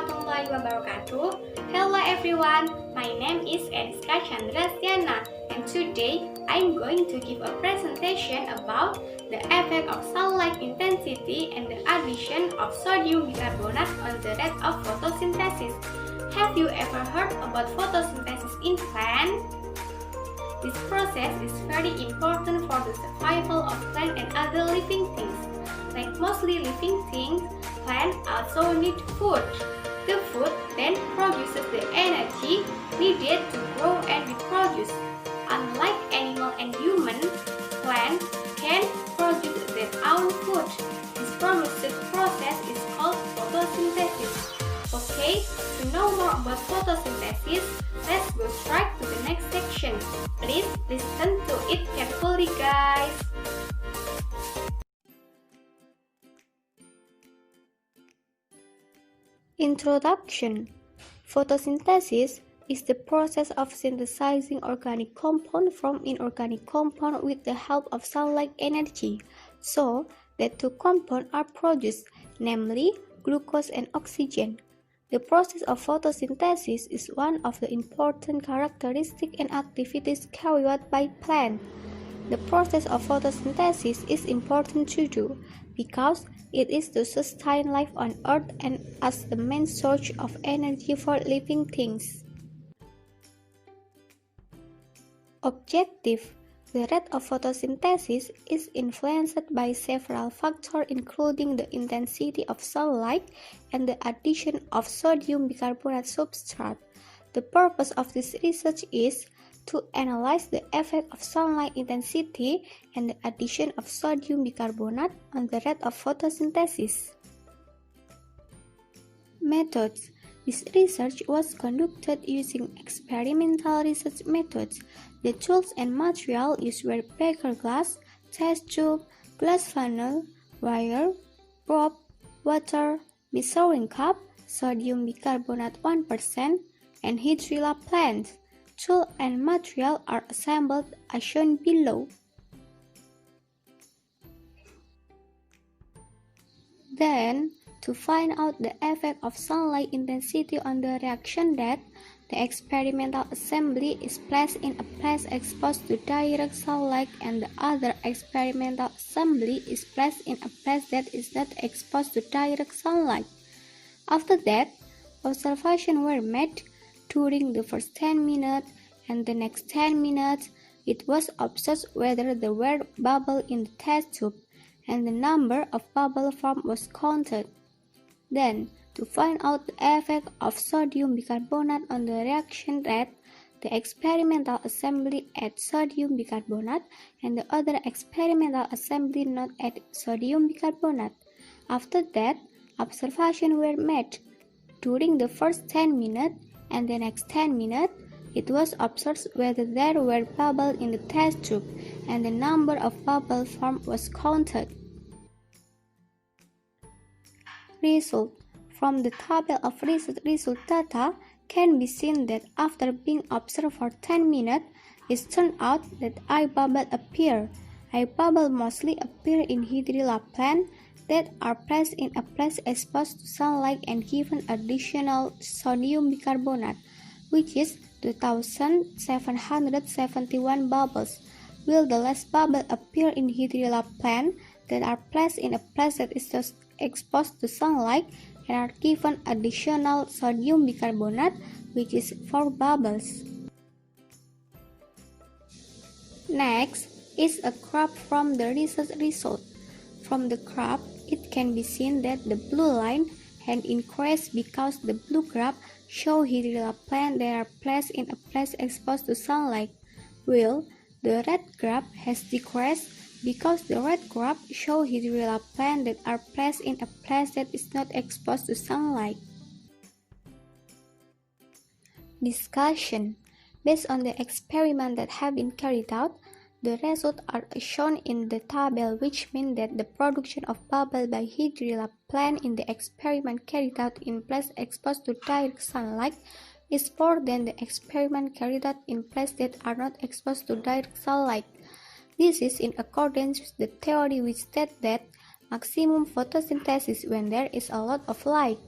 warahmatullahi wabarakatuh. Hello everyone, my name is Erisca Candra Setyana, and today I'm going to give a presentation about the effect of sunlight intensity and the addition of sodium bicarbonate on the rate of photosynthesis. Have you ever heard about photosynthesis in plants? This process is very important for the survival of plants and other living things. Like mostly living things, plants also need food. The food then produces the energy needed to grow and reproduce. Unlike animal and human, plants can produce their own food. This process is called photosynthesis. Okay, to know more about photosynthesis, let's go straight to the next section. Please listen to it carefully, guys. Introduction. Photosynthesis is the process of synthesizing organic compound from inorganic compound with the help of sunlight energy, so that two compounds are produced, namely glucose and oxygen. The process of photosynthesis is one of the important characteristics and activities carried out by plants. The process of photosynthesis is important to do because it is to sustain life on Earth and as the main source of energy for living things. Objective. The rate of photosynthesis is influenced by several factors including the intensity of sunlight and the addition of sodium bicarbonate substrate. The purpose of this research is to analyze the effect of sunlight intensity and the addition of sodium bicarbonate on the rate of photosynthesis. Methods. This research was conducted using experimental research methods. The tools and material used were beaker glass, test tube, glass funnel, wire, probe, water, measuring cup, sodium bicarbonate 1%, and hydrilla plants. Tool and material are assembled as shown below. Then, to find out the effect of sunlight intensity on the reaction rate, the experimental assembly is placed in a place exposed to direct sunlight and the other experimental assembly is placed in a place that is not exposed to direct sunlight. After that, observations were made. During the first 10 minutes and the next 10 minutes, it was observed whether there were bubbles in the test tube, and the number of bubbles formed was counted. Then, to find out the effect of sodium bicarbonate on the reaction rate, the experimental assembly added sodium bicarbonate and the other experimental assembly not add sodium bicarbonate. After that, observations were made. During the first 10 minutes and the next 10 minutes, it was observed whether there were bubbles in the test tube, and the number of bubbles formed was counted. Result. From the table of research result data can be seen that after being observed for 10 minutes, it turned out that eye bubbles appear. Eye bubbles mostly appear in hydrilla plants that are placed in a place exposed to sunlight and given additional sodium bicarbonate, which is 2,771 bubbles, while the less bubbles appear in hydrilla plants that are placed in a place that is exposed to sunlight and are given additional sodium bicarbonate, which is 4 bubbles. Next is a graph from the research result. From the graph, it can be seen that the blue line has increased because the blue graph shows hydrilla plants that are placed in a place exposed to sunlight, while the red graph has decreased because the red graph shows hydrilla plants that are placed in a place that is not exposed to sunlight. Discussion. Based on the experiments that have been carried out, the results are shown in the table, which means that the production of bubbles by hydrilla plant in the experiment carried out in place exposed to direct sunlight is more than the experiment carried out in places that are not exposed to direct sunlight. This is in accordance with the theory which states that maximum photosynthesis when there is a lot of light.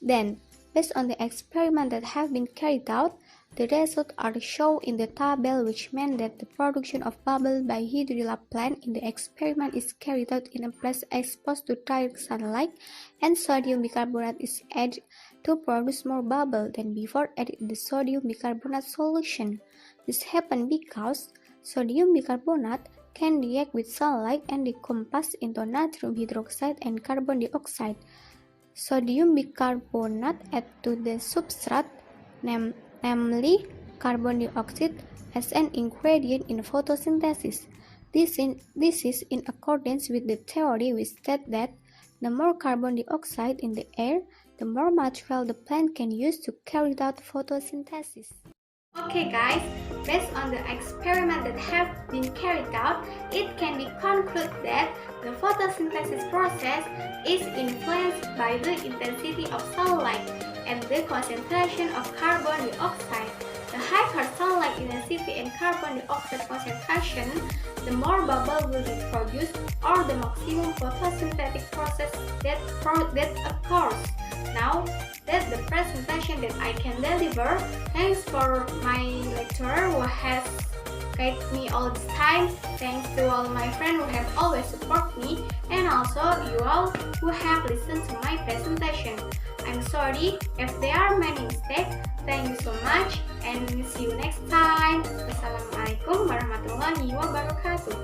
Then, Based on the experiments that have been carried out, the results are shown in the table, which means that the production of bubble by hydrilla plant in the experiment is carried out in a place exposed to direct sunlight, and sodium bicarbonate is added to produce more bubble than before added in the sodium bicarbonate solution. This happened because sodium bicarbonate can react with sunlight and decompose into natrium hydroxide and carbon dioxide. Sodium bicarbonate add to the substrate, namely carbon dioxide, as an ingredient in photosynthesis. This is in accordance with the theory which states that the more carbon dioxide in the air, the more material the plant can use to carry out photosynthesis. Okay guys, based on the experiments that have been carried out, it can be concluded that the photosynthesis process is influenced by the intensity of sunlight and the concentration of carbon dioxide. The higher sunlight intensity and carbon dioxide concentration, the more bubble will be produced, or the maximum photosynthetic process that occurs. Now, that's the presentation that I can deliver. Thanks for my lecturer who has guided me all this time. Thanks to all my friends who have always support me, and also you all who have listened to my presentation. I'm sorry if there are many mistakes. Thank you so much and see you next time. Wassalamualaikum warahmatullahi wabarakatuh.